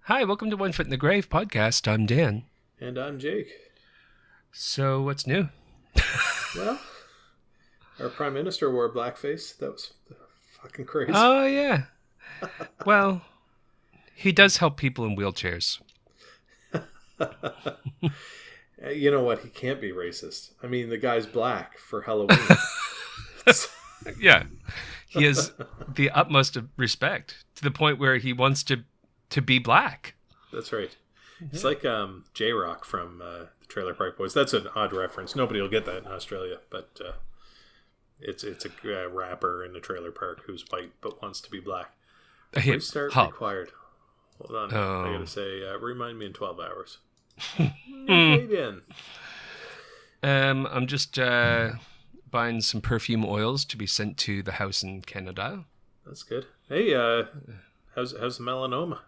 Hi, welcome to One Foot in the Grave podcast. I'm Dan. And I'm Jake. So, what's new? Well, our Prime Minister wore blackface. That was fucking crazy. Oh, yeah. Well, he does help people in wheelchairs. You know what? He can't be racist. I mean, the guy's black for Halloween. Yeah. He has the utmost of respect to the point where he wants to be black. That's right. It's like J-Rock from the Trailer Park Boys. That's an odd reference. Nobody will get that in Australia, but it's a rapper in the trailer park who's white but wants to be black. Restart required. Hold on. I gotta say, remind me in 12 hours. Again. I'm just buying some perfume oils to be sent to the house in Canada. That's good. Hey, how's the melanoma?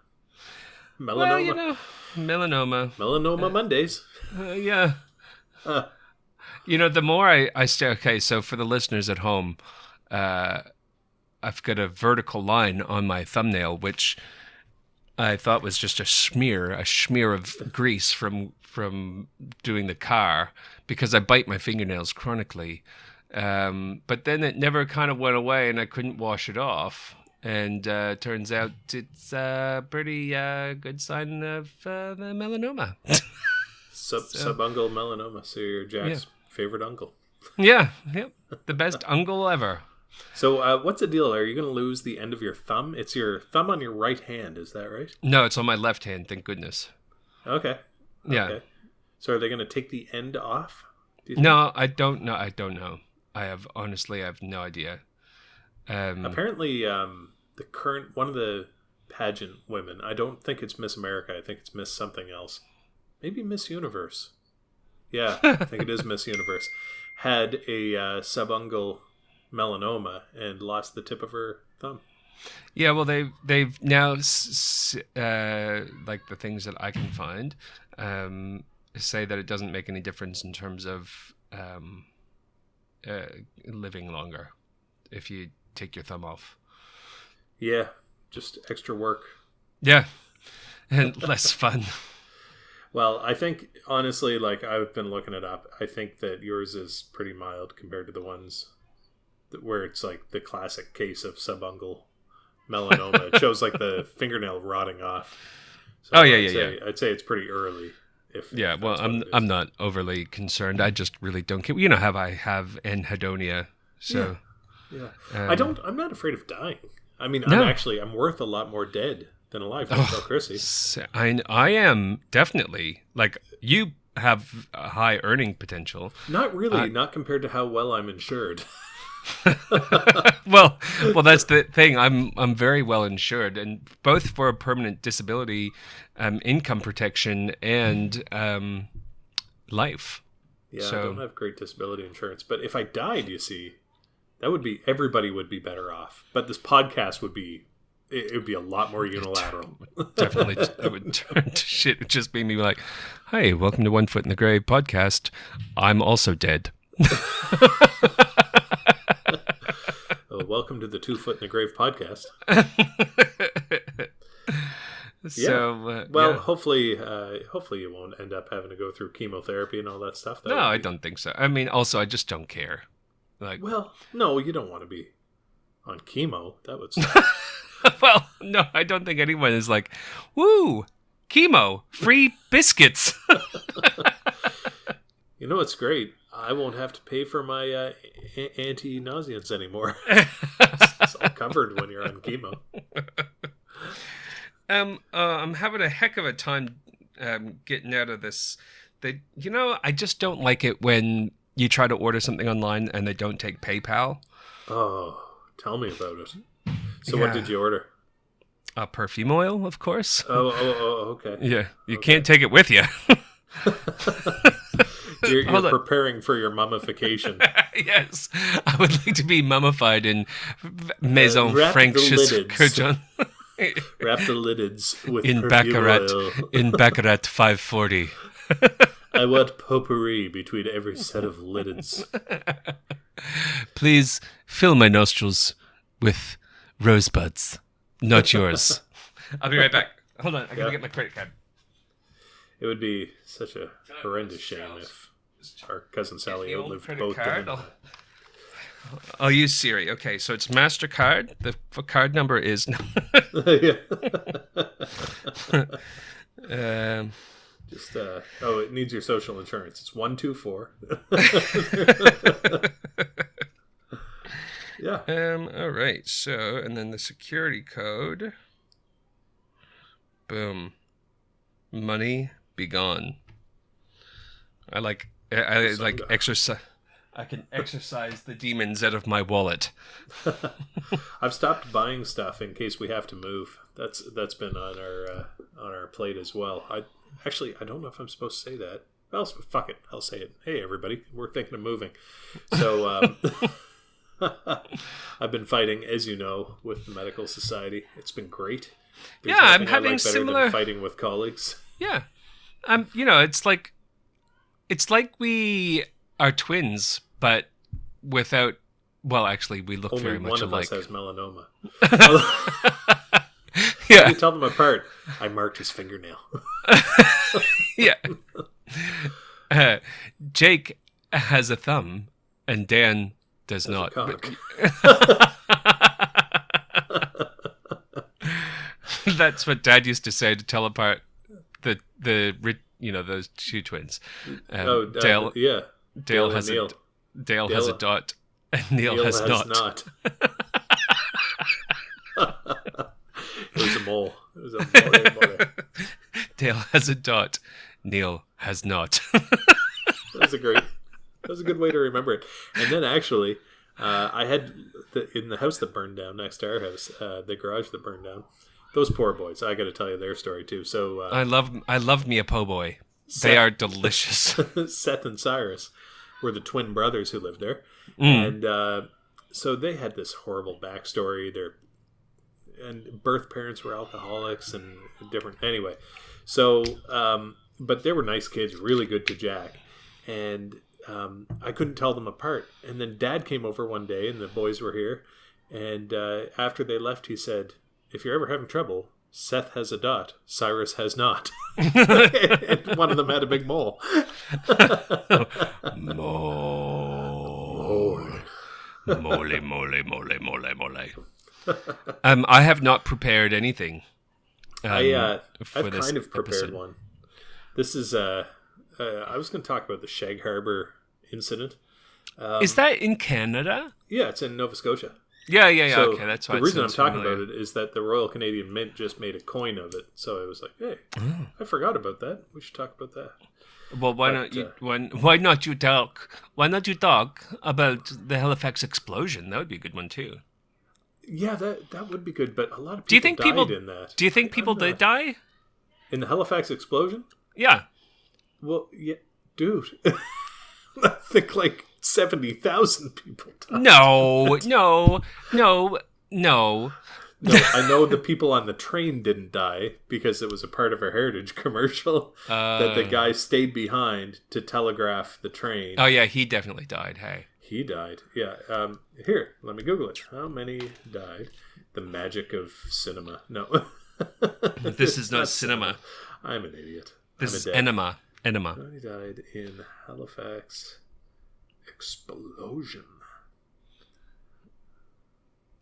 Well, you know, melanoma. Melanoma Mondays. Yeah. You know, the more I stay... Okay, so for the listeners at home, I've got a vertical line on my thumbnail, which I thought was just a smear of grease from doing the car, because I bite my fingernails chronically. But then it never kind of went away, and I couldn't wash it off. And turns out it's a pretty good sign of the melanoma. Subungal melanoma. So you're Jack's favorite uncle. Yeah, yep. The best uncle ever. So what's the deal? Are you going to lose the end of your thumb? It's your thumb on your right hand, is that right? No, it's on my left hand, thank goodness. Okay. Yeah. So are they going to take the end off? No, I don't know. I have no idea. Apparently, the current one of the pageant women, I don't think it's Miss America. I think it's Miss something else. Maybe Miss Universe. Yeah, I think it is Miss Universe. Had a subungal melanoma and lost the tip of her thumb. Yeah, well, they've now like the things that I can find say that it doesn't make any difference in terms of living longer if you take your thumb off. Yeah, just extra work. Yeah, and less fun. Well, I think, honestly, like, I've been looking it up, I think that yours is pretty mild compared to the ones where it's like the classic case of subungal melanoma. It shows like the fingernail rotting off. So I'd say it's pretty early. Well, I'm not overly concerned. I just really don't care. You know how I have anhedonia, so... Yeah. I'm not afraid of dying. I mean, I'm worth a lot more dead than alive. Chrissy. I am definitely, like, you have a high earning potential. Not really, not compared to how well I'm insured. well, that's the thing. I'm very well insured, and both for a permanent disability, income protection, and life. Yeah, I don't have great disability insurance, but if I died, you see, everybody would be better off. But this podcast would be a lot more unilateral. Definitely, it would turn to shit. It would just be me like, "Hey, welcome to One Foot in the Grave podcast. I'm also dead." Welcome to the 2 Foot in the Grave podcast. Hopefully you won't end up having to go through chemotherapy and all that stuff. I don't think so. I mean, also, I just don't care. Like, well, no, you don't want to be on chemo. That would suck. Well, no, I don't think anyone is like, woo, chemo, free biscuits. You know what's great? I won't have to pay for my anti-nauseants anymore. It's all covered when you're on chemo. I'm having a heck of a time getting out of this. I just don't like it when you try to order something online and they don't take PayPal. Oh, tell me about it. So what did you order? Perfume oil, of course. Oh, okay. Yeah, you can't take it with you. You're preparing for your mummification. Yes, I would like to be mummified in Maison Francis Courjon. Wrap the lids with in perfume Baccarat, oil. In Baccarat 540. I want potpourri between every set of lids. Please fill my nostrils with rosebuds, not yours. I'll be right back. Hold on, I gotta get my credit card. It would be such a horrendous shame if our cousin Sally outlived both card. Dan. I'll use Siri. Okay, so it's MasterCard. The card number is... Just it needs your social insurance. It's 124. Yeah. All right. So, and then the security code. Boom. Money be gone. I like exercise. I can exercise the demons out of my wallet. I've stopped buying stuff in case we have to move. That's been on our plate as well. I don't know if I'm supposed to say that. Well, fuck it. I'll say it. Hey, everybody, we're thinking of moving. So I've been fighting, as you know, with the medical society. It's been great. There's I'm nothing I having like better similar than fighting with colleagues. Yeah, it's like we are twins, but without. Well, actually, we look Only very much one of alike. us has melanoma. Yeah, You tell them apart. I marked his fingernail. yeah. Jake has a thumb, and Dan does not. That's what Dad used to say to tell apart the those two twins. Dale has Neil. Dale has a dot, and Neil has not. It was a mole. It was a mole. Dale has a dot. Neil has not. That was a good way to remember it. And then actually, I had in the house that burned down next to our house, the garage that burned down. Those poor boys. I got to tell you their story too. So I love me a po' boy. They are delicious. Seth and Cyrus were the twin brothers who lived there, and so they had this horrible backstory. Their birth parents were alcoholics and different. Anyway, so but they were nice kids, really good to Jack, and I couldn't tell them apart. And then Dad came over one day, and the boys were here, and after they left, he said, "If you're ever having trouble, Seth has a dot, Cyrus has not." And one of them had a big mole. Mole. I have not prepared anything. I've for this kind of prepared episode. one. This is I was going to talk about the Shag Harbor incident. Is that in Canada? Yeah, it's in Nova Scotia. Yeah. So Okay, that's why the reason I'm talking familiar. about it is that the Royal Canadian Mint just made a coin of it. So I was like, hey, I forgot about that. We should talk about that. Well, why not you talk? Why not you talk about the Halifax explosion? That would be a good one too. Yeah, that would be good. But a lot of people Do you think died in that. Do you think people did die? In the Halifax explosion? Yeah. Well, yeah, dude. I think like 70,000 people died. No. No, I know the people on the train didn't die because it was a part of a Heritage commercial that the guy stayed behind to telegraph the train. Oh yeah, he definitely died. Hey. He died. Yeah. Here, let me Google it. How many died? The magic of cinema. No. This is not cinema. I'm an idiot. This is enema. How many died in Halifax explosion?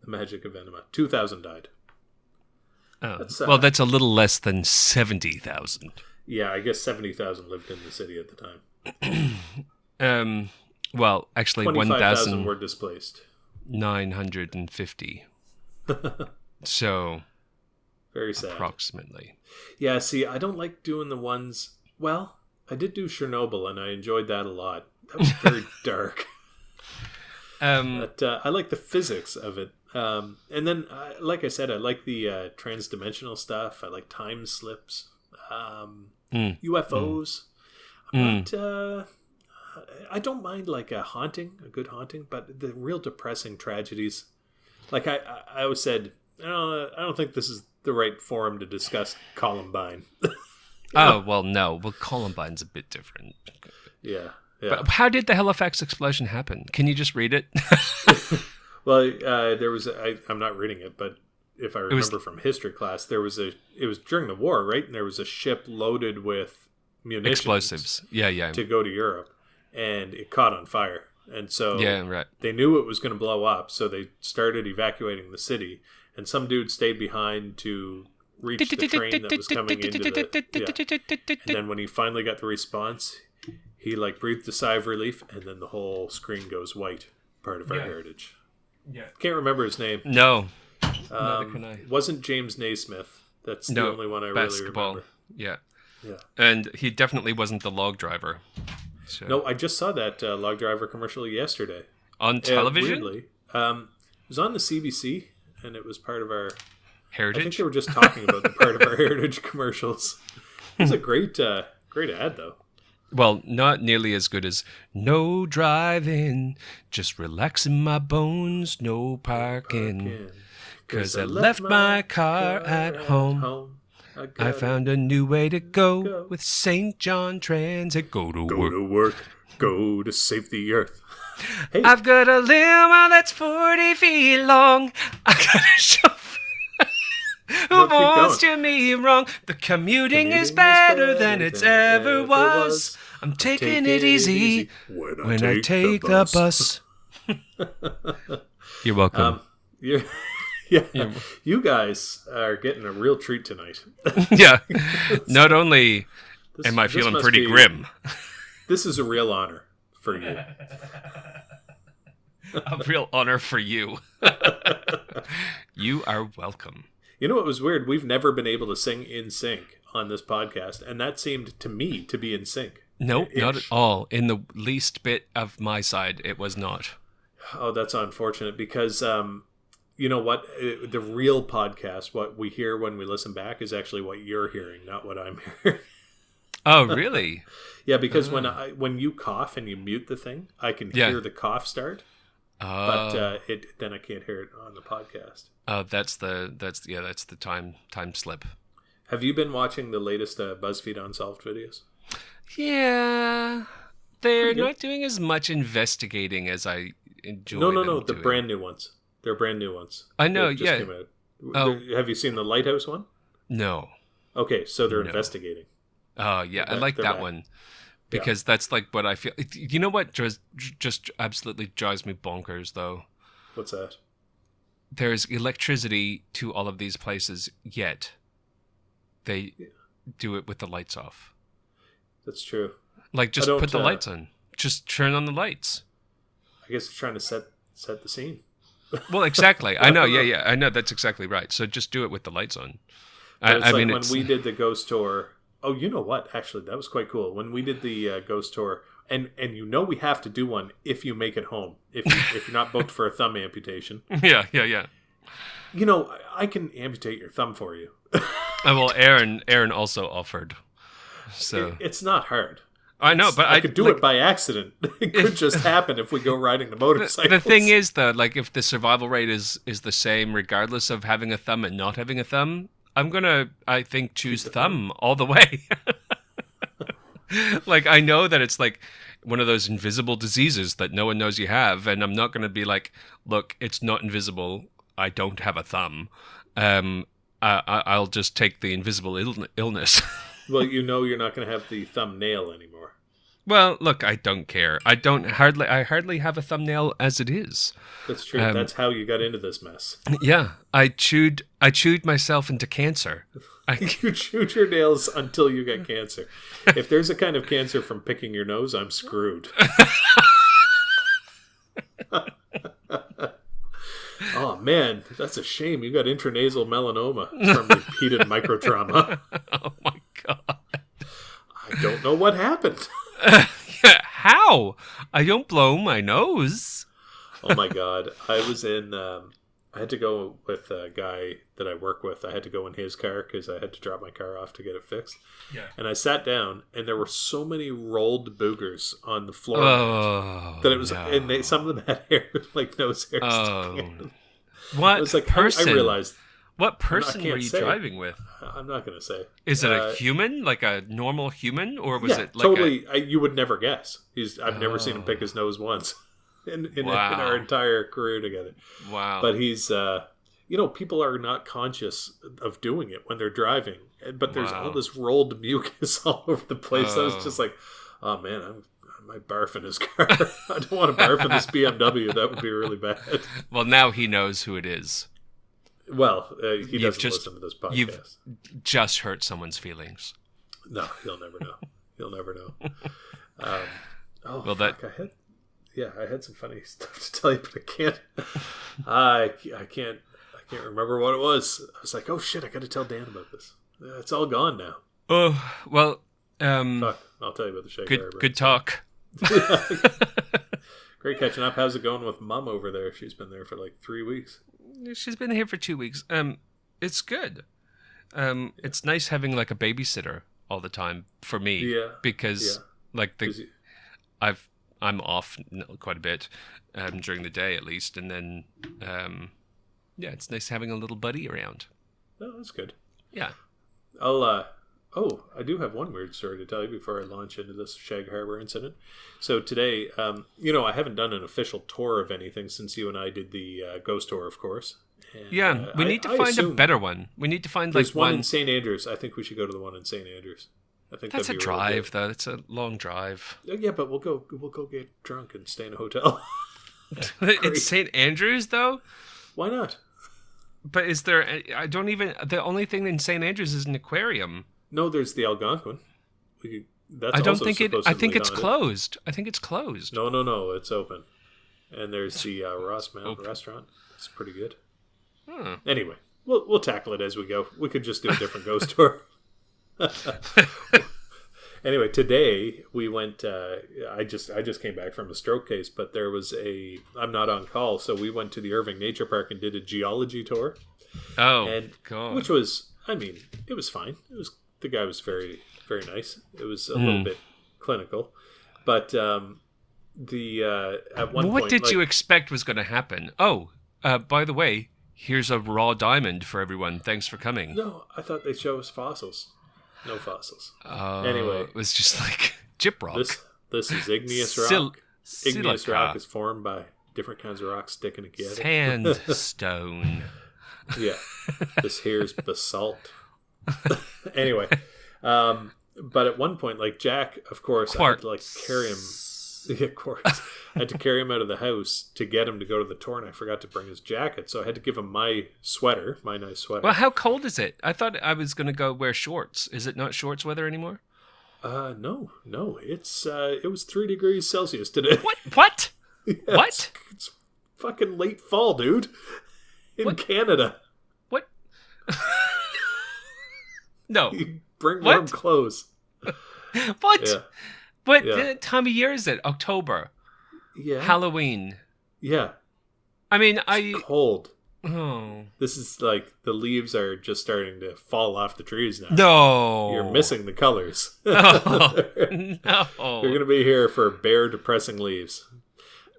The magic of enema. 2,000 died. Oh. That's a little less than 70,000. Yeah, I guess 70,000 lived in the city at the time. Well, actually, 25,000 were displaced. 950. So, very sad. Approximately. Yeah, see, I don't like doing the ones. Well, I did do Chernobyl, and I enjoyed that a lot. That was very dark. But I like the physics of it. And then, like I said, I like the transdimensional stuff. I like time slips, UFOs. I don't mind like a good haunting, but the real depressing tragedies. Like I always said, I don't think this is the right forum to discuss Columbine. Oh, well, no. Well, Columbine's a bit different. Yeah. But how did the Halifax explosion happen? Can you just read it? Well, there was. I'm not reading it, but if I remember from history class, it was during the war, right? And there was a ship loaded with munitions, explosives. Yeah. to go to Europe, and it caught on fire. And so Yeah, right. they knew it was going to blow up, so they started evacuating the city. And some dude stayed behind to reach the train that was coming into the... And then when he finally got the response, he like breathed a sigh of relief, and then the whole screen goes white. Part of our heritage. Yeah. Can't remember his name. No. Neither can I. Wasn't James Naismith. That's the only one I really remember. Yeah. Yeah. And he definitely wasn't the log driver. So. No, I just saw that log driver commercial yesterday. On television? Weirdly. It was on the CBC, and it was part of our... Heritage? I think they were just talking about the part of our heritage commercials. It was a great ad, though. Well, not nearly as good as no driving, just relaxing my bones, no parking. Because I left my car at home. I found a new way to go with St. John Transit. Go to work. Go to save the earth. Hey. I've got a limo that's 40 feet long. I got a chauffeur who wants to me wrong. The commuting is better than it's ever was. I'm taking it easy when I take the bus. You're welcome. You guys are getting a real treat tonight. Yeah. Not only am I feeling pretty grim. This is a real honor for you. A real honor for you. You are welcome. You know what was weird? We've never been able to sing in sync on this podcast, and that seemed to me to be in sync. Nope, not at all. In the least bit of my side, it was not. Oh, that's unfortunate because, you know what? The real podcast, what we hear when we listen back, is actually what you're hearing, not what I'm hearing. Oh, really? Yeah, because when you cough and you mute the thing, I can hear the cough start. But then I can't hear it on the podcast. Oh, that's the time slip. Have you been watching the latest BuzzFeed Unsolved videos? Yeah, they're not doing as much investigating as I enjoy. No, the brand new ones. They're brand new ones. I know. Yeah. Have you seen the Lighthouse one? No. Okay, so they're investigating. Oh yeah, I like that one. Because that's like what I feel. You know what just absolutely drives me bonkers, though? What's that? There's electricity to all of these places, yet they do it with the lights off. That's true. Like, just put the lights on. Just turn on the lights. I guess it's trying to set the scene. Well, exactly. I know. Yeah. I know. That's exactly right. So just do it with the lights on. I mean, when we did the ghost tour... Oh, you know what? Actually, that was quite cool. When we did the ghost tour, and you know we have to do one if you make it home. If you're not booked for a thumb amputation. Yeah. You know, I can amputate your thumb for you. Well, Aaron also offered. So it's not hard. I know, but I could do it by accident. It could just happen if we go riding the motorcycle. The thing is, though, like if the survival rate is the same regardless of having a thumb and not having a thumb, I'm gonna, I think, choose thumb all the way. Like, I know that it's like one of those invisible diseases that no one knows you have, and I'm not gonna be like, look, it's not invisible. I don't have a thumb. I'll just take the invisible illness. Well, you know you're not going to have the thumbnail anymore. Well, look, I don't care. I hardly have a thumbnail as it is. That's true. That's how you got into this mess. Yeah, I chewed myself into cancer. You chewed your nails until you got cancer. If there's a kind of cancer from picking your nose, I'm screwed. Oh man, that's a shame. You got intranasal melanoma from repeated microtrauma. Oh my god! I don't know what happened. How? I don't blow my nose. Oh my god! I was in. I had to go with a guy that I work with. I had to go in his car because I had to drop my car off to get it fixed. Yeah. And I sat down, and there were so many rolled boogers on the floor that it was, and some of them had hair, like nose hair. Oh. What it was like, person? I realized. What person were you driving with? I'm not going to say. Is it a human, like a normal human, or was it like totally? You would never guess. I've never seen him pick his nose once in our entire career together. Wow! But he's people are not conscious of doing it when they're driving, but there's Wow. all this rolled mucus all over the place. I was Oh. just like, oh man, I might barf in his car. I don't want to barf in this BMW. That would be really bad. Well, now he knows who it is. Well, he You've doesn't just- listen to this podcast. you've- Just hurt someone's feelings. No, he'll never know. He'll never know. Oh, Well, fuck, I had some funny stuff to tell you, but I can't remember what it was. I was like, oh shit, I got to tell Dan about this. It's all gone now. Oh, well, Fuck, I'll tell you about the Shea Garber. good talk. Great catching up. How's it going with Mum over there? She's been there for like 3 weeks. She's been here for 2 weeks. It's good. It's nice having like a babysitter all the time for me. Yeah. Because Yeah. like Is he- I'm off quite a bit during the day at least, and then yeah, it's nice having a little buddy around. Oh, that's good. Yeah. I do have one weird story to tell you before I launch into this Shag Harbor incident. So today, I haven't done an official tour of anything since you and I did the ghost tour, of course. And, Yeah, we need to find a assume better one. We need to find There's like one one. in St. Andrews. I think we should go to the one in St. Andrews. I think That's a that'd be really drive, though. It's a long drive. good. Yeah, but we'll go get drunk and stay in a hotel. It's St. Andrews, though. Why not? But is there? I don't even. The only thing in St. Andrews is an aquarium. No, there's the Algonquin. That's I don't also think it. I think supposedly it's haunted. closed. I think it's closed. No, it's open. And there's the Ross Mountain Open. restaurant. It's pretty good. Huh. Anyway, we'll tackle it as we go. We could just do a different ghost tour. Anyway, today we went. I just came back from a stroke case, but there was I'm not on call, so we went to the Irving Nature Park and did a geology tour, Oh and God. which was, it was fine. The guy was very very nice. It was a little bit clinical, but at one What point, did you expect was going to happen? Oh, by the way, here's a raw diamond for everyone. Thanks for coming. No, I thought they'd show us fossils. No fossils. Oh, Anyway. it was just like gyp rock. This is igneous rock. Igneous Silica. rock is formed by different kinds of rocks sticking together. Sandstone. Yeah. This here's basalt. Anyway, but at one point, like Jack, of course, I had to like carry him. Yeah, of course, I had to carry him out of the house to get him to go to the tour, and I forgot to bring his jacket, so I had to give him my sweater, my nice sweater. Well, how cold is it? I thought I was going to go wear shorts. Is it not shorts weather anymore? No, it's it was 3 degrees Celsius today. What? What? Yeah, What? It's fucking late fall, dude. In Canada, What? No. you bring What? warm clothes. What? Yeah, What Yeah. time of year is it? October. yeah, Halloween. yeah. I mean, Cold. Oh. This is like the leaves are just starting to fall off the trees now. No. You're missing the colors. No. You're No. going to be here for bare, depressing leaves.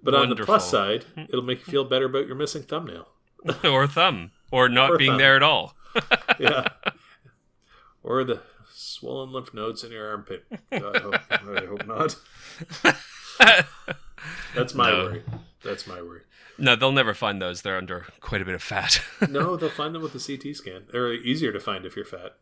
But on the plus Wonderful. side, it'll make you feel better about your missing thumbnail. Or thumb. Or not Or being thumb. there at all. Yeah. Or the swollen lymph nodes in your armpit. I hope not. That's my No. worry. That's my worry. No, they'll never find those. They're under quite a bit of fat. No, they'll find them with the CT scan. They're easier to find if you're fat.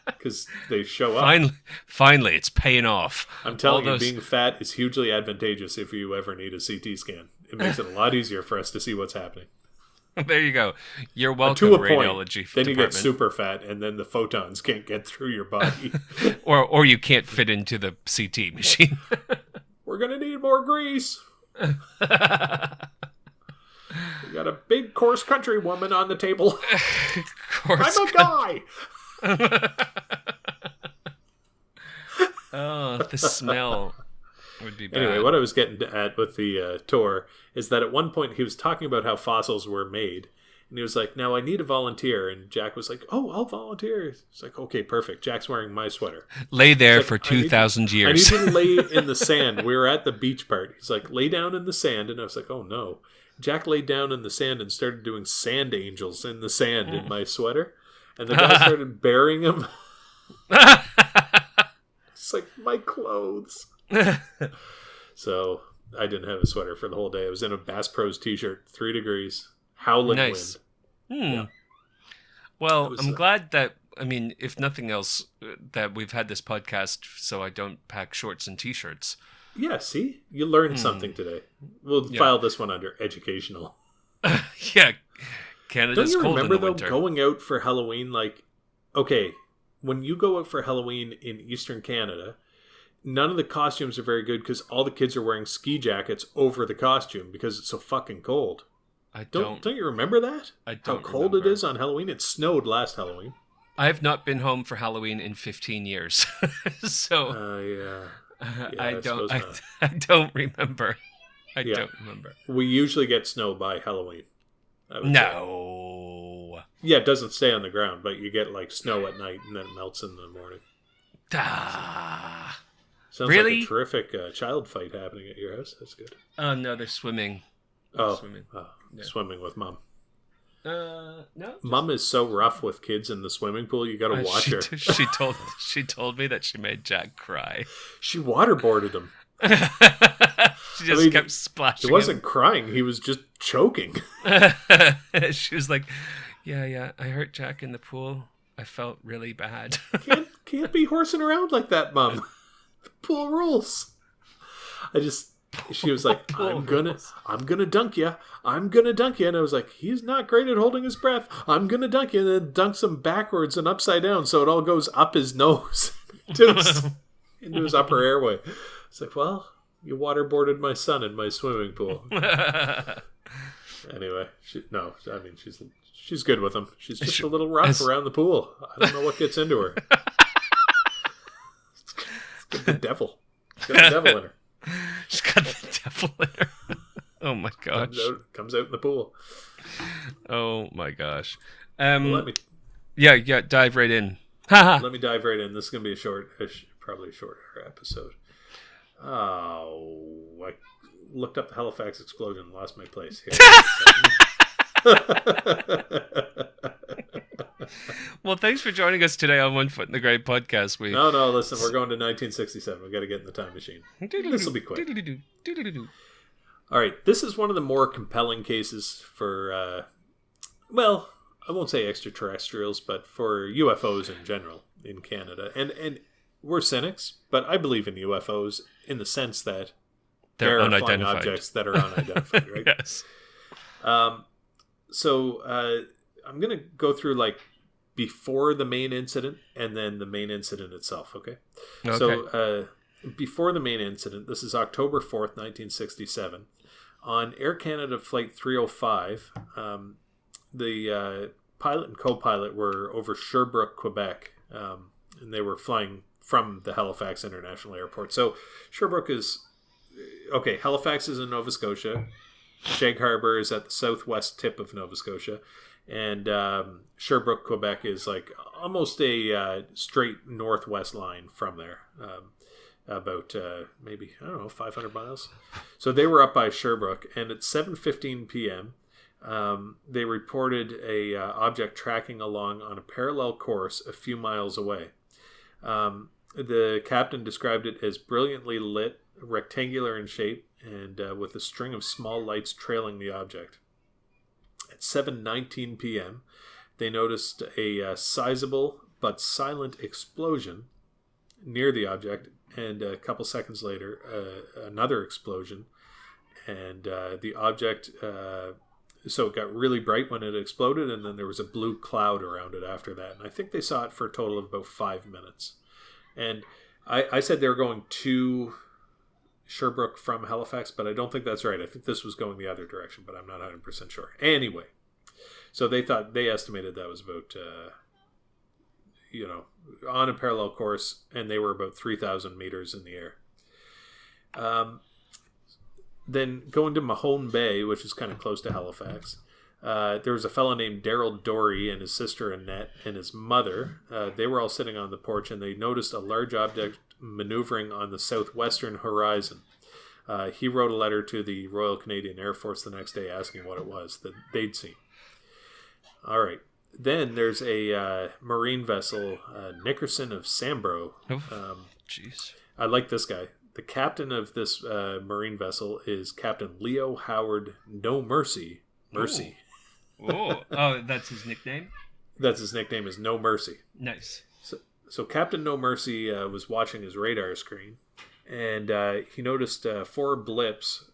Because they show up. Finally, it's paying off. I'm telling All you, those- being fat is hugely advantageous if you ever need a CT scan. It makes it a lot easier for us to see what's happening. There you go. You're welcome, To a point, radiology then you get department. super fat, and then the photons can't get through your body. or you can't fit into the CT machine. We're gonna need more grease. We got a big, coarse country woman on the table. Of course. I'm a guy. Oh, the smell would be bad. Anyway, what I was getting at with the tour is that at one point he was talking about how fossils were made. And he was like, now I need a volunteer. And Jack was like, oh, I'll volunteer. It's like, okay, perfect. Jack's wearing my sweater. Lay there It's for like, I need- 2,000 I need years. you to lay in the sand. We were at the beach part. He's like, lay down in the sand. And I was like, oh, no. Jack laid down in the sand and started doing sand angels in the sand in my sweater. And the guy started burying him. It's like, my clothes. So I didn't have a sweater for the whole day. I was in a Bass Pros t-shirt, 3 degrees, howling Nice. wind. Yeah. Well, It was, I'm glad that, I mean, if nothing else, that we've had this podcast so I don't pack shorts and t-shirts. yeah, see? You learned something today. We'll Yeah. file this one under educational. Yeah, Don't Canada's you cold remember, in the though, winter. going out for Halloween? Like, okay, when you go out for Halloween in Eastern Canada, none of the costumes are very good because all the kids are wearing ski jackets over the costume because it's so fucking cold. I Don't you remember that? I How don't cold remember. it is on Halloween? It snowed last Halloween. I have not been home for Halloween in 15 years. So Yeah. Yeah, I I don't suppose not. I don't remember. I Yeah. don't remember. We usually get snow by Halloween. I would say. No. Yeah, it doesn't stay on the ground, but you get like snow at night and then it melts in the morning. Ah. Sounds Really? like a terrific child fight happening at your house. That's good. Oh no, they're swimming. Oh, Swimming. Yeah. Swimming with mom. No. Mom is so rough with kids in the swimming pool. You got to watch her. She told me that she made Jack cry. She waterboarded him. She just kept splashing. He wasn't crying. He was just choking. She was like, "Yeah, I hurt Jack in the pool. I felt really bad." Can't be horsing around like that, Mom. The pool rules. She was like, I'm gonna dunk you. I'm gonna dunk you. And I was like, he's not great at holding his breath. I'm gonna dunk you. And then dunks him backwards and upside down so it all goes up his nose into his upper airway. It's like, well, you waterboarded my son in my swimming pool. Anyway, she's good with him. She's just a little rough around the pool. I don't know what gets into her. It's got the devil. She's got the devil in her. She's got the devil in her. Oh my gosh. Comes out in the pool. Oh my gosh. Let me Dive right in. let me dive right in. This is gonna be probably a shorter episode. Oh, I looked up the Halifax explosion and lost my place here. Well, thanks for joining us today on One Foot in the Grave podcast. No, listen, we're going to 1967. We got to get in the time machine. This will be quick. All right, this is one of the more compelling cases for, well, I won't say extraterrestrials, but for UFOs in general in Canada. And we're cynics, but I believe in UFOs in the sense that They're there are flying unidentified objects that are unidentified, right? Yes. So I'm going to go through like before the main incident and then the main incident itself, okay? So before the main incident, this is October 4th, 1967. On Air Canada Flight 305, the pilot and co-pilot were over Sherbrooke, Quebec, and they were flying from the Halifax International Airport. So Sherbrooke is... Okay, Halifax is in Nova Scotia. Shag Harbor is at the southwest tip of Nova Scotia. And Sherbrooke, Quebec is like almost a straight northwest line from there. About maybe, I don't know, 500 miles. So they were up by Sherbrooke. And at 7:15 p.m., they reported a object tracking along on a parallel course a few miles away. The captain described it as brilliantly lit, rectangular in shape, and with a string of small lights trailing the object. At 7:19 p.m., they noticed a sizable but silent explosion near the object, and a couple seconds later, another explosion, and the object... So it got really bright when it exploded, and then there was a blue cloud around it after that. And I think they saw it for a total of about 5 minutes. And I said they were going to Sherbrooke from Halifax, but I don't think that's right. I think this was going the other direction, but I'm not 100% sure. Anyway, so they estimated that was about, on a parallel course, and they were about 3,000 meters in the air. Then going to Mahone Bay, which is kind of close to Halifax, there was a fellow named Daryl Dory and his sister Annette and his mother. They were all sitting on the porch, and they noticed a large object maneuvering on the southwestern horizon. He wrote a letter to the Royal Canadian Air Force the next day asking what it was that they'd seen. All right. Then there's a marine vessel, Nickerson of Sambro. Jeez. I like this guy. The captain of this marine vessel is Captain Leo Howard No Mercy. Oh, that's his nickname? That's his nickname, is No Mercy. Nice. So Captain No Mercy was watching his radar screen, and he noticed 4 blips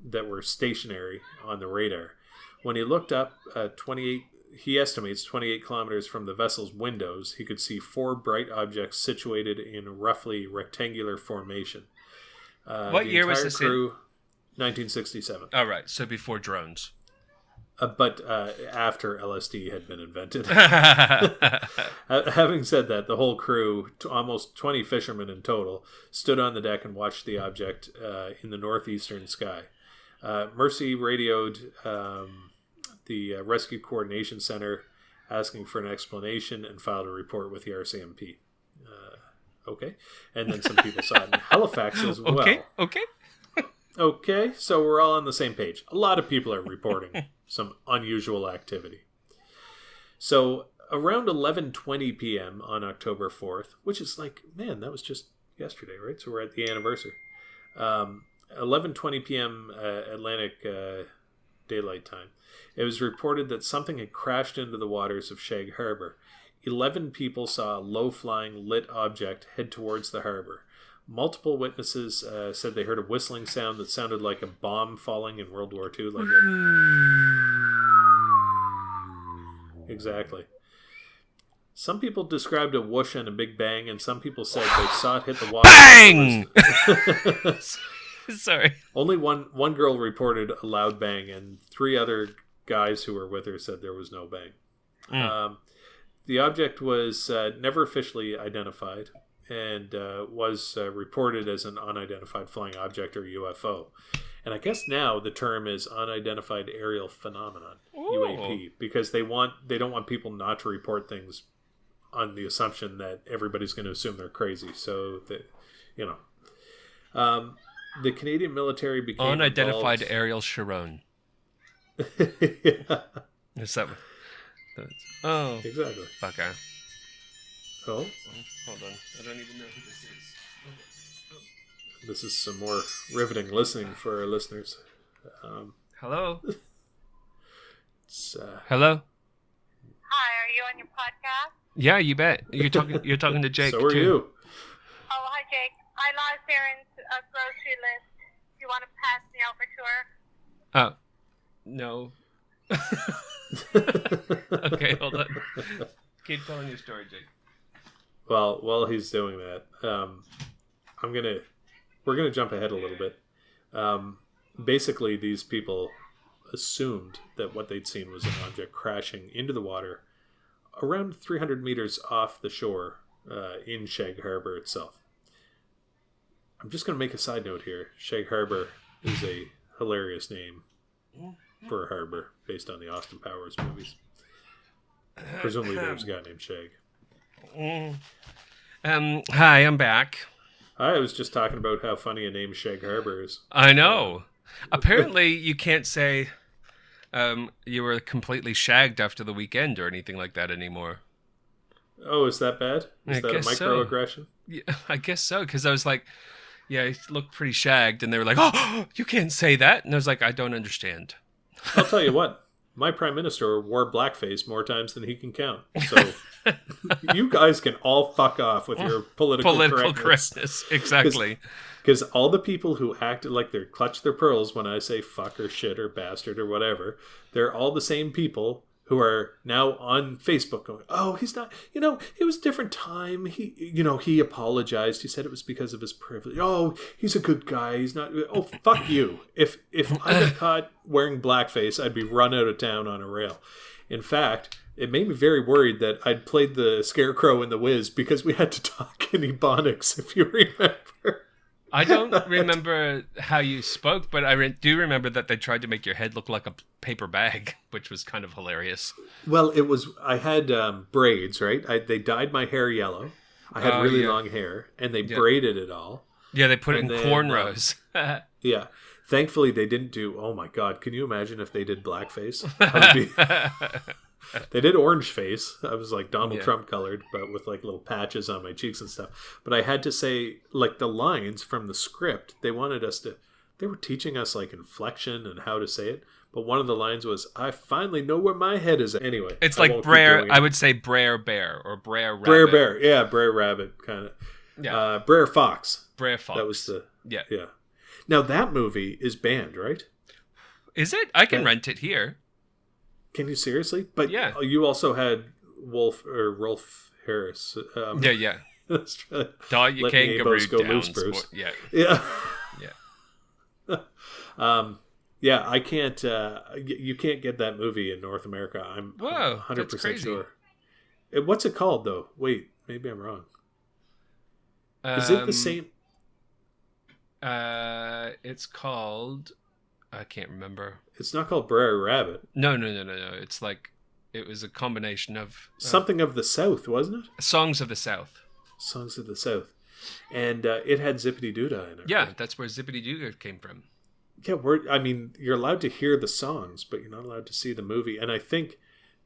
that were stationary on the radar. When he looked up 28, he estimates 28 kilometers from the vessel's windows, he could see 4 bright objects situated in roughly rectangular formation. What year was this crew, 1967. All right, so before drones. But after LSD had been invented. Having said that, the whole crew, almost 20 fishermen in total, stood on the deck and watched the object in the northeastern sky. Mercy radioed the Rescue Coordination Center asking for an explanation and filed a report with the RCMP. Okay. And then some people saw it in Halifax as well. Okay, so we're all on the same page. A lot of people are reporting some unusual activity. So around 11:20 p.m. on October 4th, which is like, man, that was just yesterday, right? So we're at the anniversary. 11:20 p.m. Atlantic Daylight Time. It was reported that something had crashed into the waters of Shag Harbor. 11 people saw a low-flying lit object head towards the harbor. Multiple witnesses said they heard a whistling sound that sounded like a bomb falling in World War II. Exactly. Some people described a whoosh and a big bang, and some people said they saw it hit the water. Bang! Sorry. Only one girl reported a loud bang, and 3 other guys who were with her said there was no bang. The object was never officially identified, and was reported as an unidentified flying object, or UFO. And I guess now the term is unidentified aerial phenomenon, UAP, because they don't want people not to report things on the assumption that everybody's going to assume they're crazy. So that, the Canadian military became unidentified involved. aerial Sharon. Yeah. Is that? Oh, Exactly. okay. Oh, Hold on. I don't even know who this is. this is some more riveting listening for our listeners. Hello. It's, Hello. Hi, are you on your podcast? Yeah, you bet. You're talking to Jake. so are too. you. Oh, hi, Jake. I lost Aaron's grocery list. Do you want to pass me over to her? No. Okay, hold on. Keep telling your story, Jake. Well, while he's doing that, we're gonna jump ahead a little bit. Basically, these people assumed that what they'd seen was an object crashing into the water around 300 meters off the shore in Shag Harbor itself. I'm just gonna make a side note here. Shag Harbor is a hilarious name for a harbor based on the Austin Powers movies. Presumably, there's a guy named Shag. Hi, I'm back. I was just talking about how funny a name Shag Harbor is. I know. Apparently, you can't say you were completely shagged after the weekend or anything like that anymore. Oh, is that bad? Is that a microaggression? Yeah, I guess so, because I was like, yeah, he looked pretty shagged, and they were like, oh, you can't say that. And I was like, I don't understand. I'll tell you what. My prime minister wore blackface more times than he can count. So you guys can all fuck off with your political correctness. Exactly. Because all the people who acted like they're clutch their pearls when I say fuck or shit or bastard or whatever, they're all the same people who are now on Facebook going, oh, he's not, it was a different time. He apologized. He said it was because of his privilege. Oh, he's a good guy. He's not. Oh, fuck you. If I got caught wearing blackface, I'd be run out of town on a rail. In fact, it made me very worried that I'd played the Scarecrow in The Wiz because we had to talk in Ebonics, if you remember. I don't remember how you spoke, but I do remember that they tried to make your head look like a paper bag, which was kind of hilarious. Well, I had braids, right? They dyed my hair yellow. I had really long hair, and they braided it all. Yeah, they put it in cornrows. Yeah. Thankfully, they didn't do, oh my God, can you imagine if they did blackface? They did orange face. I was like Donald Trump colored, but with like little patches on my cheeks and stuff. But I had to say, like the lines from the script, they wanted us to they were teaching us like inflection and how to say it. But one of the lines was, "I finally know where my head is." Anyway, It's I like won't keep Brer. doing it. I would say Brer Bear or Brer Rabbit. Brer Bear, yeah, Brer Rabbit, kind of. Yeah. Brer Fox. Brer Fox. That was the Yeah. yeah. Now that movie is banned, right? Is it? I can That- rent it here. Can you seriously? But Yeah. you also had Rolf Harris. Yeah. Australia. Dog, you Let can't me go Abos root go down. loose, Bruce. Yeah. Yeah. Yeah. Yeah, I can't. You can't get that movie in North America. I'm Whoa, 100% that's crazy. sure. What's it called though? Wait, maybe I'm wrong. Is it the same? It's called. I can't remember. It's not called Brer Rabbit. No. It's like it was a combination of Something of the South, wasn't it? Songs of the South. Songs of the South, and it had Zippity Doodah in it. Yeah, right? that's where Zippity Doo came from. Yeah. I mean, you're allowed to hear the songs, but you're not allowed to see the movie. And I think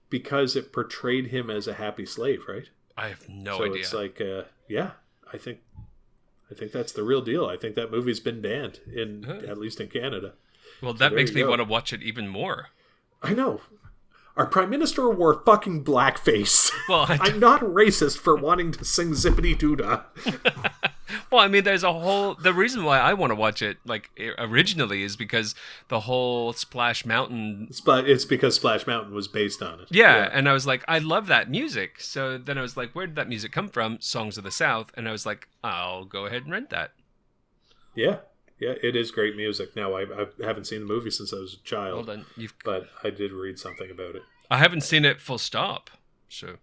because it portrayed him as a happy slave, right? I have no So idea. it's like, yeah, I think that's the real deal. I think that movie's been banned at least in Canada. Well, that there makes you me go. want to watch it even more. I know. Our prime minister wore fucking blackface. Well, I'm not racist for wanting to sing Zippity Doodah. Well, I mean, there's a whole. The reason why I want to watch it, like originally, is because the whole Splash Mountain. It's because Splash Mountain was based on it. Yeah, and I was like, I love that music. So then I was like, where did that music come from? Songs of the South, and I was like, I'll go ahead and rent that. Yeah, it is great music. Now, I haven't seen the movie since I was a child. Hold on, But I did read something about it. I haven't seen it full stop. So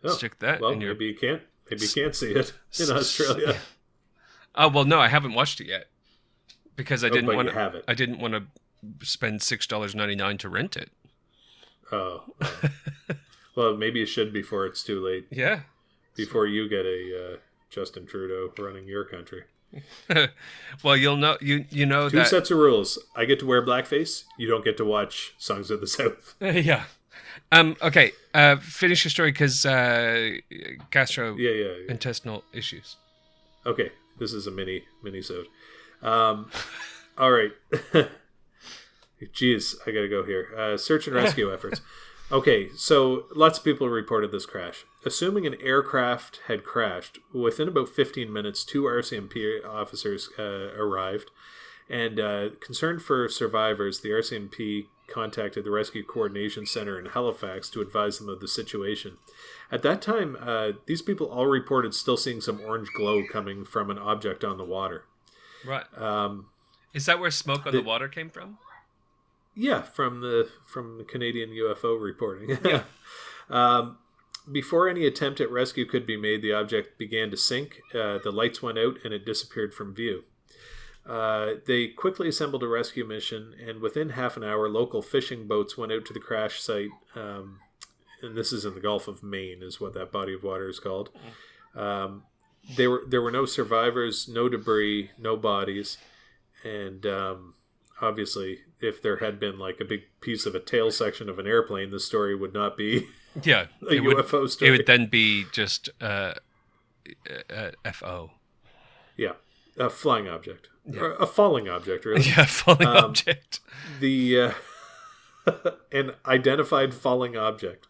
stick that well, in your. maybe you can't. Maybe you can't see it in Australia. Oh well, no, I haven't watched it yet because I didn't but want you have it. I didn't want to spend $6.99 to rent it. Oh. Well, maybe you should before it's too late. Yeah. Before you get a Justin Trudeau running your country. Well, you'll know you know Two that. sets of rules. I get to wear blackface. You don't get to watch Songs of the South. Yeah. Okay. Finish your story because gastrointestinal issues. Okay. This is a mini-sode. All right. Jeez, I gotta go here. Search and rescue efforts. Okay, so lots of people reported this crash. Assuming an aircraft had crashed, within about 15 minutes, 2 RCMP officers arrived. And concerned for survivors, the RCMP contacted the Rescue Coordination Center in Halifax to advise them of the situation. At that time, these people all reported still seeing some orange glow coming from an object on the water. Right. Is that where smoke on the water came from? Yeah, from the Canadian UFO reporting. Yeah. Before any attempt at rescue could be made, the object began to sink. The lights went out and it disappeared from view. They quickly assembled a rescue mission, and within half an hour, local fishing boats went out to the crash site. And this is in the Gulf of Maine, is what that body of water is called. There were no survivors, no debris, no bodies, and obviously, if there had been like a big piece of a tail section of an airplane, the story would not be Yeah. a UFO story. It would then be just FO. Yeah, a flying object. Or a falling object, really. Yeah, falling object. The an identified falling object.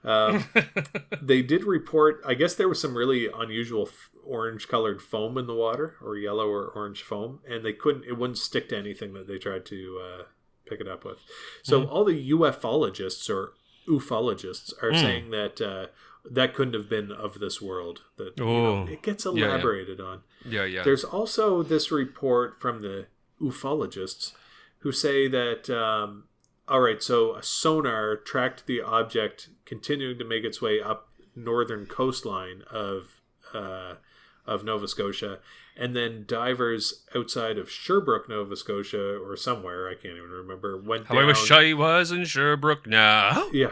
They did report, I guess there was some really unusual orange colored foam in the water, or yellow or orange foam, and it wouldn't stick to anything that they tried to pick it up with. So all the ufologists or ufologists are saying that that couldn't have been of this world. That it gets elaborated on. Yeah. There's also this report from the ufologists who say that all right, so a sonar tracked the object continuing to make its way up northern coastline of Nova Scotia, and then divers outside of Sherbrooke, Nova Scotia, or somewhere, I can't even remember, went down. I wish I was in Sherbrooke now. Yeah.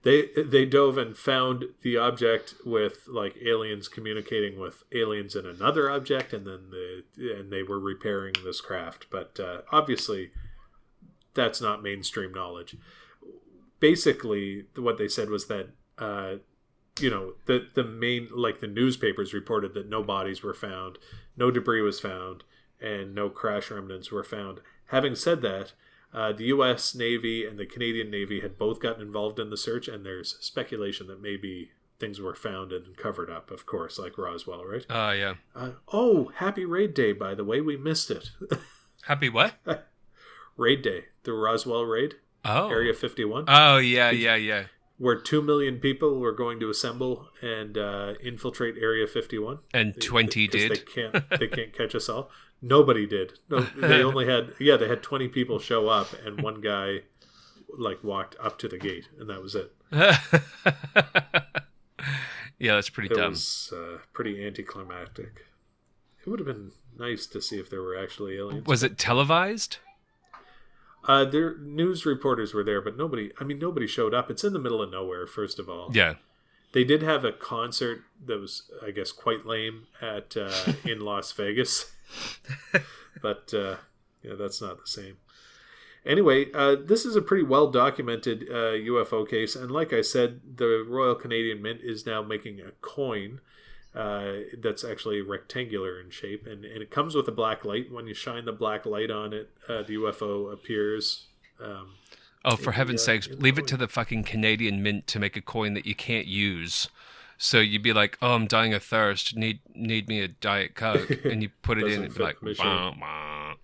They dove and found the object with like aliens communicating with aliens in another object, and then they were repairing this craft. But obviously, that's not mainstream knowledge. Basically, what they said was that the main, like, the newspapers reported that no bodies were found, no debris was found, and no crash remnants were found. Having said that, the U.S. Navy and the Canadian Navy had both gotten involved in the search, and there's speculation that maybe things were found and covered up, of course, like Roswell, right? Yeah. Happy Raid Day, by the way. We missed it. Happy what? Raid Day. The Roswell Raid. Oh. Area 51. Oh, yeah. Where 2 million people were going to assemble and infiltrate Area 51. And 20 did. They can't catch us all. Nobody did. No, they only had, they had 20 people show up, and one guy walked up to the gate, and that was it. Yeah, that's pretty dumb. It was pretty anticlimactic. It would have been nice to see if there were actually aliens. Was it televised? Their news reporters were there, but nobody showed up. It's in the middle of nowhere, first of all. Yeah. They did have a concert that was, I guess, quite lame at in Las Vegas. But that's not the same. Anyway, this is a pretty well-documented UFO case, and like I said, the Royal Canadian Mint is now making a coin that's actually rectangular in shape, and it comes with a black light. When you shine the black light on it, the UFO appears. For heaven's sakes, leave it to the fucking Canadian Mint to make a coin that you can't use. So you'd be like, "Oh, I'm dying of thirst. Need me a Diet Coke," and you put it in, and like, bah, bah.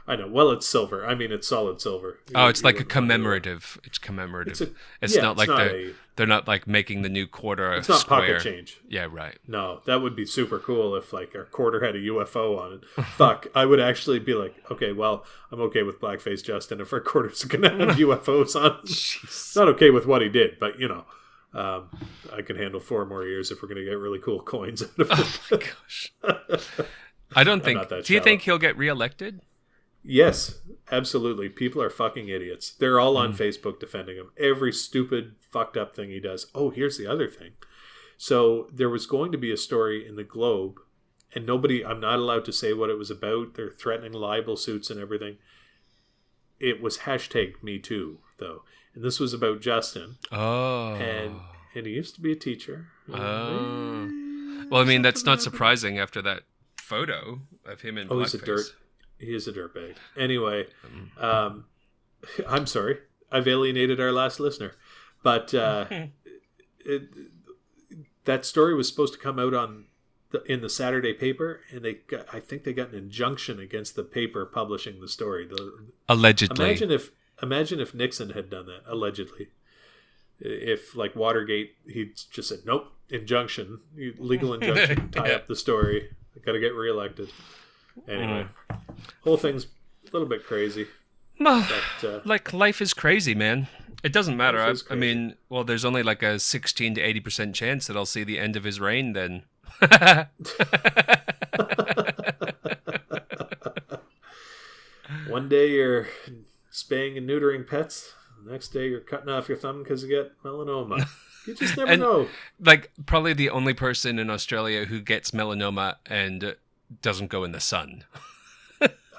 I know. Well, it's silver. I mean, it's solid silver. Oh, it's like a commemorative. It's commemorative. It's not like they're not like making the new quarter. It's not square. pocket change. Yeah, right. No, that would be super cool if our quarter had a UFO on it. Fuck, I would actually be like, okay, well, I'm okay with Blackface Justin if our quarter's gonna have UFOs on. Not okay with what he did, but I can handle 4 more years if we're gonna get really cool coins out of it. Oh my gosh. I don't think. Do you think he'll get reelected? Yes, absolutely. People are fucking idiots. They're all on Facebook defending him. Every stupid, fucked up thing he does. Oh, here's the other thing. So there was going to be a story in the Globe, and I'm not allowed to say what it was about. They're threatening libel suits and everything. It was #MeToo, though. And this was about Justin. Oh. And he used to be a teacher. Oh. Well, I mean, that's not surprising after that photo of him in blackface. He is a dirtbag. Anyway, I'm sorry. I've alienated our last listener. But that story was supposed to come out in the Saturday paper, and I think they got an injunction against the paper publishing the story. Allegedly. Imagine if Nixon had done that, allegedly. If, like Watergate, he just said, nope, injunction, legal injunction, tie up the story. I got to get reelected. Anyway, whole thing's a little bit crazy. But, life is crazy, man. It doesn't matter. I mean, well, there's only like a 16 to 80% chance that I'll see the end of his reign then. One day you're spaying and neutering pets. The next day you're cutting off your thumb because you get melanoma. You just never know. Like, probably the only person in Australia who gets melanoma and doesn't go in the sun.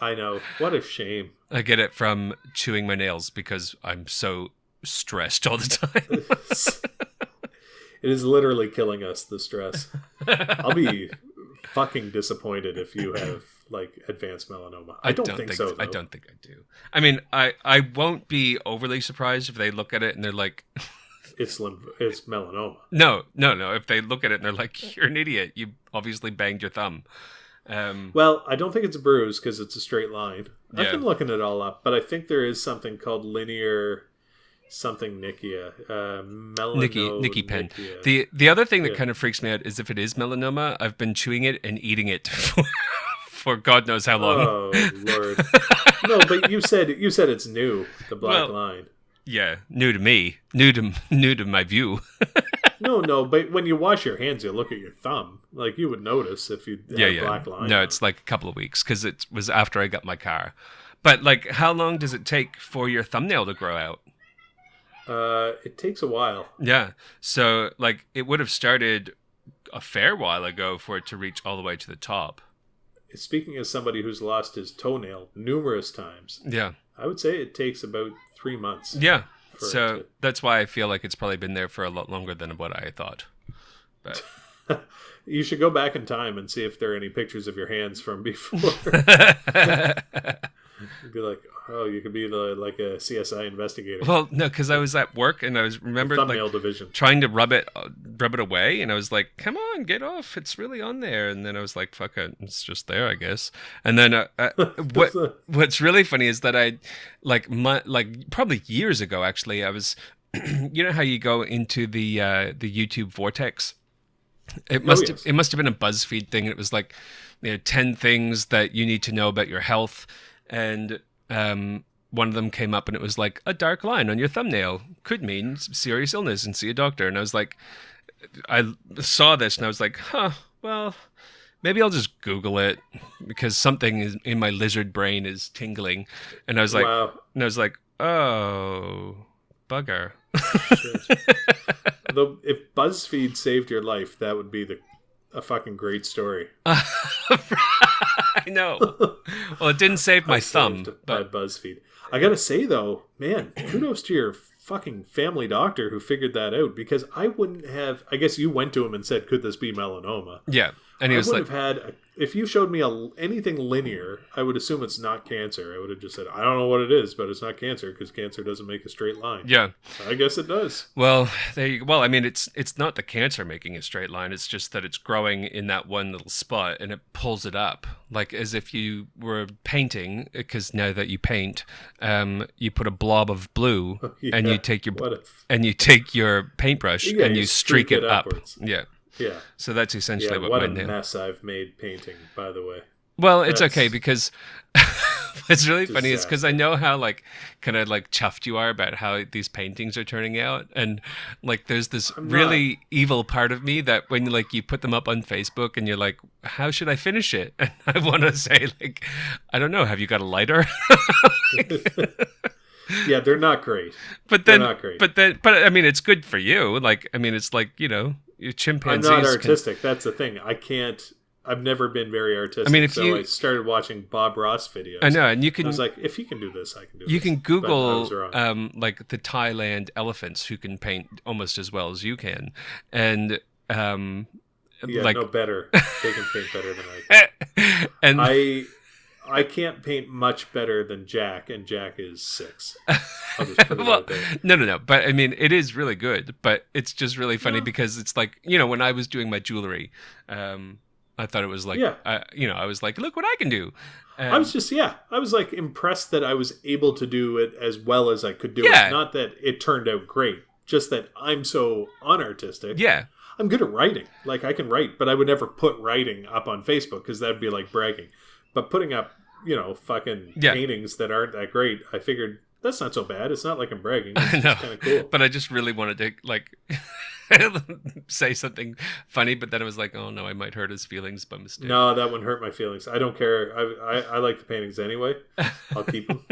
I know. What a shame. I get it from chewing my nails because I'm so stressed all the time. It is literally killing us, the stress. I'll be fucking disappointed if you have advanced melanoma. I don't think so, though. I don't think I do. I mean, I won't be overly surprised if they look at it and they're like, it's melanoma. No. If they look at it and they're like, you're an idiot. You obviously banged your thumb. Well, I don't think it's a bruise because it's a straight line. I've been looking it all up, but I think there is something called linear something Nikia. Nicky Pen. The other thing that kind of freaks me out is if it is melanoma, I've been chewing it and eating it for God knows how long. Oh Lord. No, but you said it's new, the black line. Yeah, new to me. New to my view. No, but when you wash your hands, you look at your thumb. Like, you would notice if you had a black line. No, it's like a couple of weeks because it was after I got my car. But, like, how long does it take for your thumbnail to grow out? It takes a while. Yeah. So, like, it would have started a fair while ago for it to reach all the way to the top. Speaking as somebody who's lost his toenail numerous times, I would say it takes about 3 months. Yeah. So that's why I feel like it's probably been there for a lot longer than what I thought. But You should go back in time and see if there are any pictures of your hands from before. You'd be like, oh, you could be like a CSI investigator. Well, no, because I was at work and I was remembered Thumbnail like division. trying to rub it away, and I was like, "Come on, get off! It's really on there." And then I was like, "Fuck it, it's just there, I guess." And then what's really funny is that I like probably years ago actually, I was, you know how you go into the YouTube vortex. It must have been a BuzzFeed thing. It was like, 10 things that you need to know about your health, and one of them came up, and it was like, a dark line on your thumbnail could mean serious illness and see a doctor. And I was like, I saw this and I was like, well, maybe I'll just Google it because something in my lizard brain is tingling. And I was like, wow. Oh, bugger. Though, if BuzzFeed saved your life, that would be a fucking great story. I know. Well, it didn't save my thumb. By BuzzFeed. I gotta say though, man, kudos to your fucking family doctor who figured that out, because I wouldn't have. I guess you went to him and said, "Could this be melanoma?" Yeah, and he was like, if you showed me anything linear, I would assume it's not cancer. I would have just said, I don't know what it is, but it's not cancer because cancer doesn't make a straight line. Yeah, I guess it does. Well, there you go. Well, I mean, it's not the cancer making a straight line. It's just that it's growing in that one little spot, and it pulls it up, like as if you were painting. Because now that you paint, you put a blob of blue, and you take your paintbrush and you streak it up. Yeah. Yeah. So that's essentially what a mine mess I've made painting, by the way. Well, it's okay because what's really funny is because I know how kind of chuffed you are about how these paintings are turning out, and there's this really evil part of me that when you put them up on Facebook and you're like, how should I finish it? And I want to say I don't know. Have you got a lighter? Yeah, they're not great. But I mean, it's good for you. It's your chimpanzees. I'm not artistic. That's the thing. I've never been very artistic. I mean, I started watching Bob Ross videos. I know, and you can. I was like, if he can do this, I can do this. You can Google the Thailand elephants who can paint almost as well as you can, and no better. They can paint better than I can. And I can't paint much better than Jack, and Jack is 6. I'll just put it out there. No. But I mean, it is really good. But it's just really funny because it's when I was doing my jewelry, I thought it was I was like, look what I can do. I was just, I was impressed that I was able to do it as well as I could do it. Not that it turned out great, just that I'm so unartistic. Yeah. I'm good at writing. I can write, but I would never put writing up on Facebook because that'd be like bragging. But putting up, fucking paintings that aren't that great, I figured that's not so bad. It's not like I'm bragging. It's kind of cool. But I just really wanted to say something funny, but then I was like, oh no, I might hurt his feelings by mistake. No, that wouldn't hurt my feelings. I don't care. I like the paintings anyway. I'll keep them.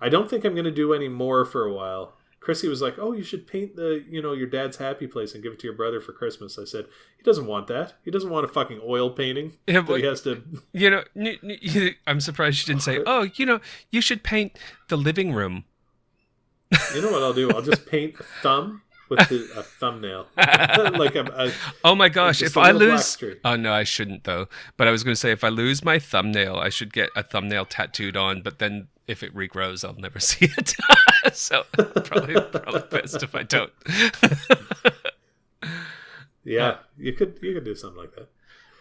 I don't think I'm going to do any more for a while. Chrissy was like, oh, you should paint your dad's happy place and give it to your brother for Christmas. I said, he doesn't want that. He doesn't want a fucking oil painting. Yeah, but he has to... I'm surprised you didn't say, oh, you should paint the living room. You know what I'll do? I'll just paint a thumb with a thumbnail. Oh my gosh, if I lose... Oh no, I shouldn't though. But I was going to say, if I lose my thumbnail, I should get a thumbnail tattooed on, but then if it regrows, I'll never see it. So probably best if I don't. Yeah, you could do something like that.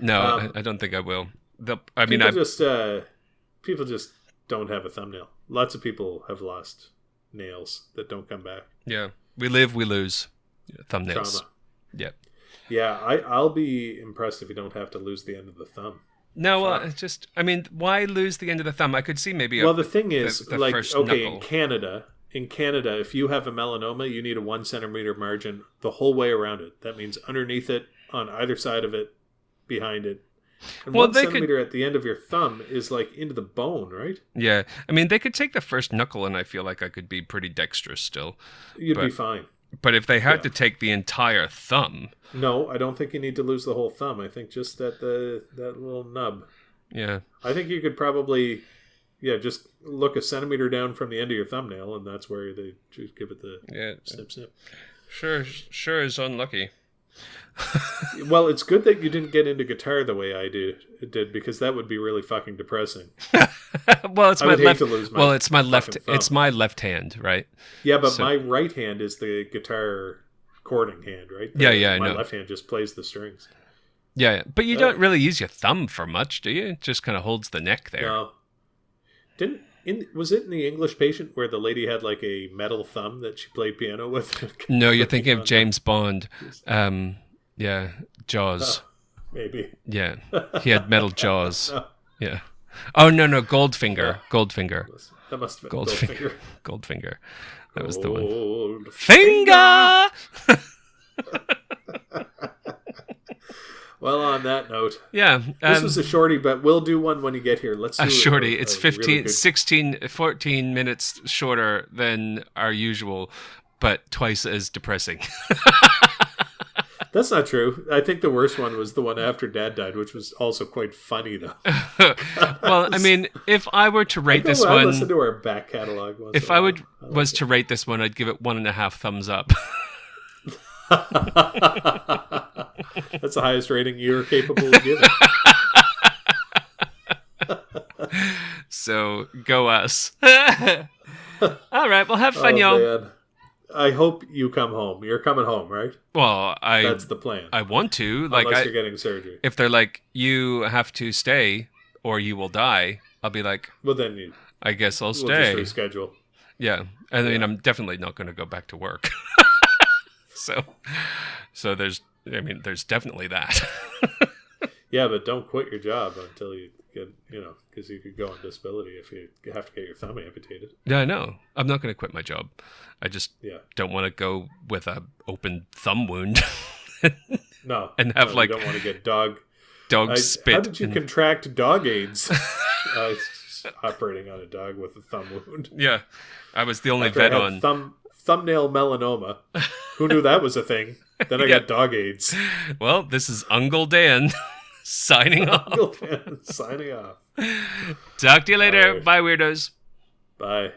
No, I don't think I will. People just don't have a thumbnail. Lots of people have lost nails that don't come back. Yeah, we live, we lose. Thumbnails. Trauma. Yeah. Yeah, I'll be impressed if you don't have to lose the end of the thumb. No, why lose the end of the thumb? I could see maybe. Well, the thing is, the first knuckle. in Canada, if you have a melanoma, you need a 1 centimeter margin the whole way around it. That means underneath it, on either side of it, behind it. And 1 centimeter at the end of your thumb is into the bone, right? Yeah, I mean, they could take the first knuckle, and I feel like I could be pretty dexterous still. You'd be fine. But if they had to take the entire thumb... No, I don't think you need to lose the whole thumb. I think just that little nub. Yeah. I think you could probably, just look a centimeter down from the end of your thumbnail, and that's where they just give it the snip snip. Sure is unlucky. Well, it's good that you didn't get into guitar the way I did because that would be really fucking depressing. Well, it's I my would hate left. to lose my Well, it's my left. fucking thumb. It's my left hand, right? Yeah, but So- my right hand is the guitar chording hand, right? Yeah, I my know. left hand just plays the strings. Yeah, but you don't really use your thumb for much, do you? It just kind of holds the neck there. No. Was it in The English Patient where the lady had like a metal thumb that she played piano with? No, you're thinking of James Bond. Yeah, Jaws. Maybe. Yeah, he had metal jaws. No. Yeah. Oh no, Goldfinger. Goldfinger. That must have been Goldfinger. Goldfinger. That was the one. Goldfinger! Finger. Well, on that note, Yeah. this was a shorty, but we'll do one when you get here. Let's do A shorty. a It's really 15, good- 16, 14 minutes shorter than our usual, but twice as depressing. That's not true. I think the worst one was the one after Dad died, which was also quite funny, though. Well, I mean, if I were to rate this I listen one, to our back catalog. Once if in a I while. would was to rate this one, I'd give it 1.5 thumbs up. That's the highest rating you're capable of giving. So go us. All right, well, have fun, y'all. Man. I hope you come home. You're coming home, right? Well, That's the plan. I want to. Like, Unless you're getting surgery. if they're like, you have to stay or you will die, I'll be like, Well, then you I guess I'll we'll stay. just reschedule. Yeah, I mean, I'm definitely not going to go back to work. so there's definitely that. Yeah, but don't quit your job until you get, because you could go on disability if you have to get your thumb amputated. Yeah, I know. I'm not going to quit my job. I just Yeah. don't want to go with a open thumb wound. No. And have, no, like, you don't want to get dog spit. How did you and- contract dog AIDS? Operating on a dog with a thumb wound. Yeah, I was the only After I vet had on. thumbnail melanoma. Who knew that was a thing? Then I Yeah. got dog AIDS. Well, this is Uncle Dan signing off. Signing off. Talk to you later. All right. Bye, weirdos. Bye.